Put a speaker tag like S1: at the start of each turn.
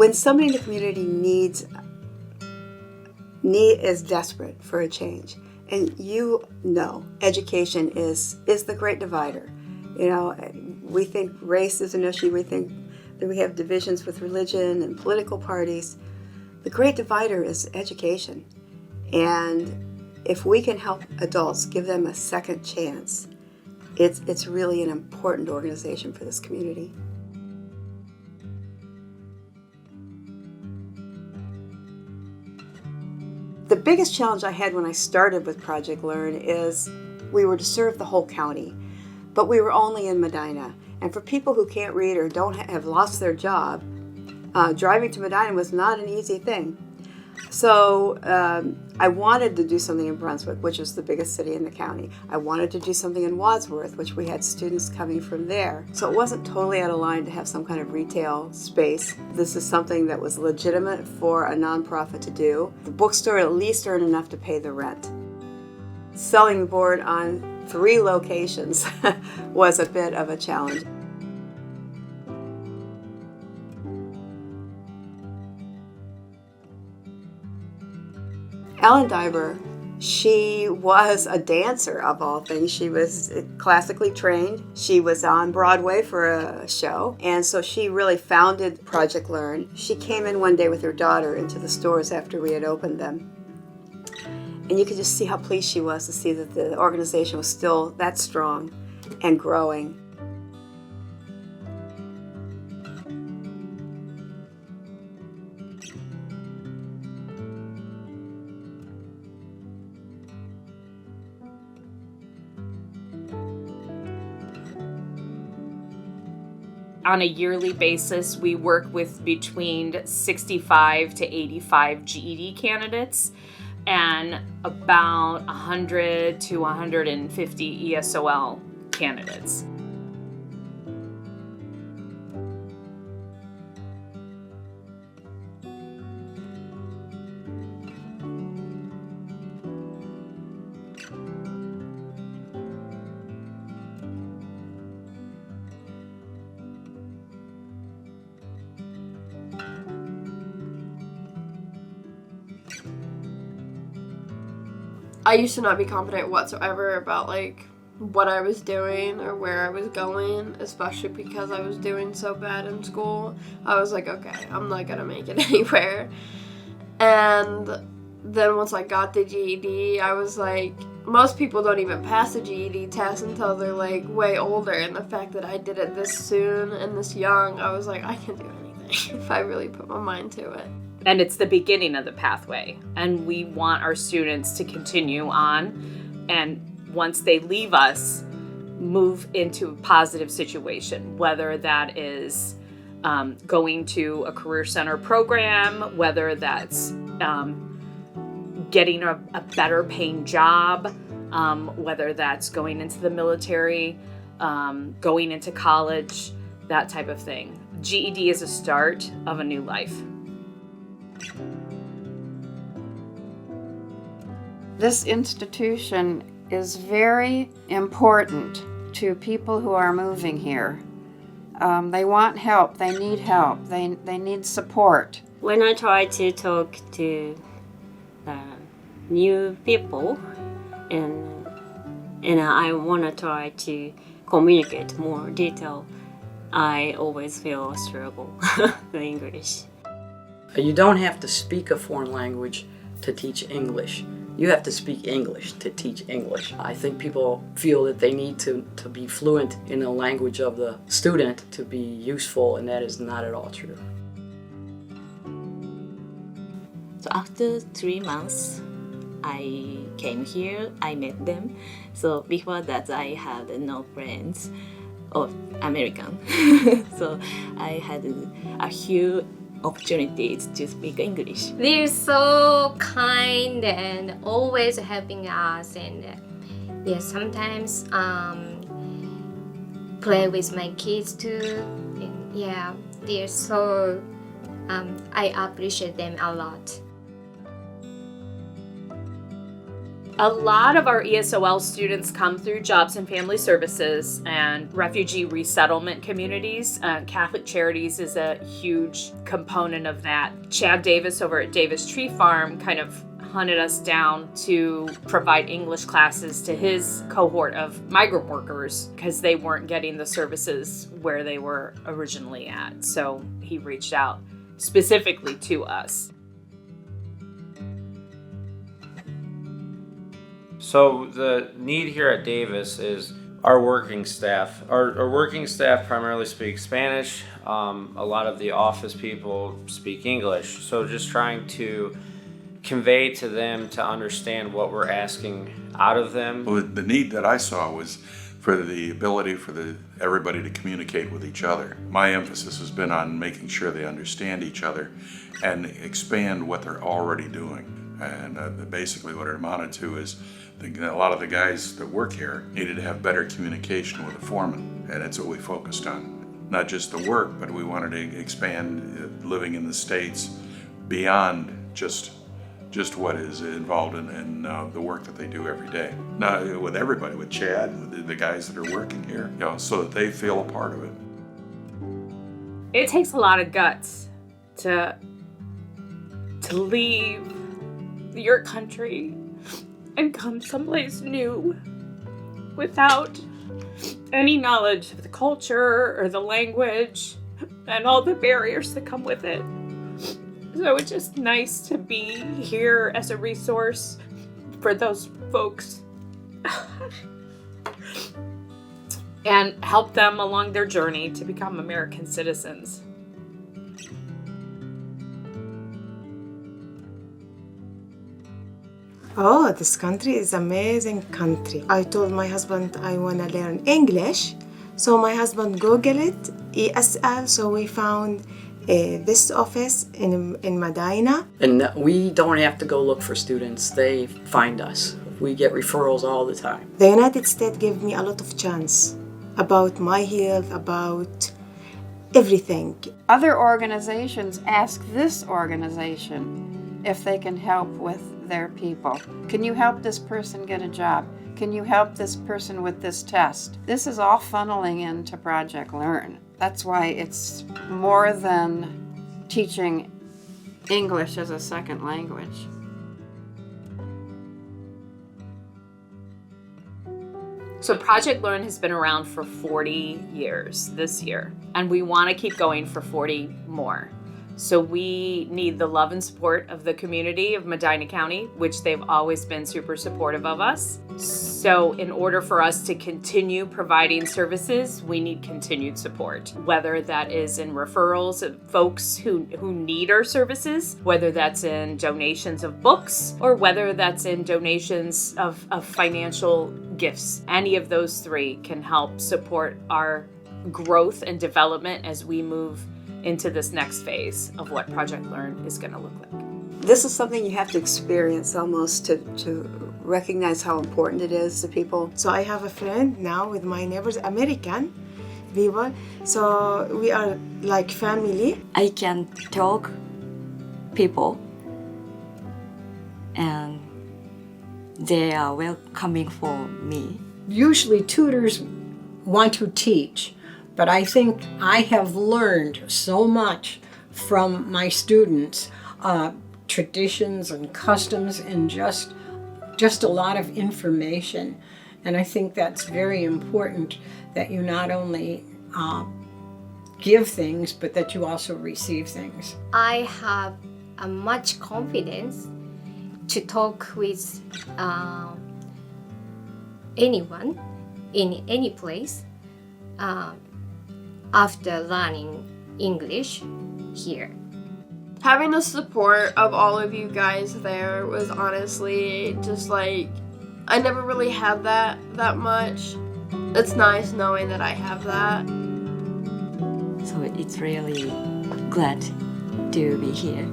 S1: When somebody in the community is desperate for a change, and education is the great divider. We think race is an issue. We think that we have divisions with religion and political parties. The great divider is education. And if we can help adults, give them a second chance, it's really an important organization for this community. The biggest challenge I had when I started with Project Learn is we were to serve the whole county, but we were only in Medina. And for people who can't read or have lost their job, driving to Medina was not an easy thing. So I wanted to do something in Brunswick, which was the biggest city in the county. I wanted to do something in Wadsworth, which we had students coming from there. So it wasn't totally out of line to have some kind of retail space. This is something that was legitimate for a nonprofit to do. The bookstore at least earned enough to pay the rent. Selling the board on 3 locations was a bit of a challenge. Ellen Diver, she was a dancer of all things. She was classically trained. She was on Broadway for a show, and so she really founded Project Learn. She came in one day with her daughter into the stores after we had opened them. And you could just see how pleased she was to see that the organization was still that strong and growing.
S2: On a yearly basis, we work with between 65 to 85 GED candidates and about 100 to 150 ESOL candidates.
S3: I used to not be confident whatsoever about what I was doing or where I was going, especially because I was doing so bad in school. I was like, okay, I'm not gonna make it anywhere. And then once I got the GED, I was like, most people don't even pass the GED test until they're way older, and the fact that I did it this soon and this young, I was like, I can do anything if I really put my mind to it.
S2: And it's the beginning of the pathway, and we want our students to continue on, and once they leave us, move into a positive situation, whether that is going to a Career Center program, whether that's getting a better paying job, whether that's going into the military, going into college, that type of thing. GED is a start of a new life.
S4: This institution is very important to people who are moving here. They want help, they need support.
S5: When I try to talk to new people and I want to try to communicate more detail, I always feel a struggle with English.
S6: You don't have to speak a foreign language to teach English. You have to speak English to teach English. I think people feel that they need to be fluent in the language of the student to be useful, and that is not at all true.
S5: So after 3 months, I came here, I met them. So before that, I had no friends of American. So I had a huge opportunities to speak English.
S7: They're so kind and always helping us, and sometimes play with my kids too. And they're so I appreciate them a lot.
S2: A lot of our ESOL students come through Jobs and Family Services and refugee resettlement communities. Catholic Charities is a huge component of that. Chad Davis over at Davis Tree Farm kind of hunted us down to provide English classes to his cohort of migrant workers because they weren't getting the services where they were originally at. So he reached out specifically to us.
S8: So the need here at Davis is our working staff. Our working staff primarily speak Spanish. A lot of the office people speak English. So just trying to convey to them to understand what we're asking out of them.
S9: Well, the need that I saw was for the ability for everybody to communicate with each other. My emphasis has been on making sure they understand each other and expand what they're already doing. And basically what it amounted to is a lot of the guys that work here needed to have better communication with the foreman, and that's what we focused on. Not just the work, but we wanted to expand living in the States beyond just what is involved in the work that they do every day. Now, with everybody, with Chad, with the guys that are working here, so that they feel a part of it.
S2: It takes a lot of guts to leave your country and come someplace new without any knowledge of the culture or the language and all the barriers that come with it. So it's just nice to be here as a resource for those folks and help them along their journey to become American citizens.
S10: Oh, this country is amazing country. I told my husband I want to learn English. So my husband Googled it, ESL, so we found this office in Medina.
S6: And we don't have to go look for students. They find us. We get referrals all the time.
S10: The United States gave me a lot of chance about my health, about everything.
S4: Other organizations ask this organization if they can help with their people. Can you help this person get a job? Can you help this person with this test? This is all funneling into Project Learn. That's why it's more than teaching English as a second language.
S2: So Project Learn has been around for 40 years this year, and we want to keep going for 40 more. So we need the love and support of the community of Medina County, which they've always been super supportive of us. So in order for us to continue providing services, we need continued support, whether that is in referrals of folks who need our services, whether that's in donations of books, or whether that's in donations of financial gifts. Any of those three can help support our growth and development as we move into this next phase of what Project Learn is going to look like.
S1: This is something you have to experience almost to recognize how important it is to people.
S10: So I have a friend now with my neighbors, American people. So we are like family.
S11: I can talk people and they are welcoming for me.
S12: Usually tutors want to teach, but I think I have learned so much from my students, traditions and customs and just a lot of information. And I think that's very important, that you not only give things, but that you also receive things.
S7: I have much confidence to talk with anyone in any place after learning English here.
S3: Having the support of all of you guys there was honestly just like, I never really had that much. It's nice knowing that I have that.
S11: So it's really glad to be here.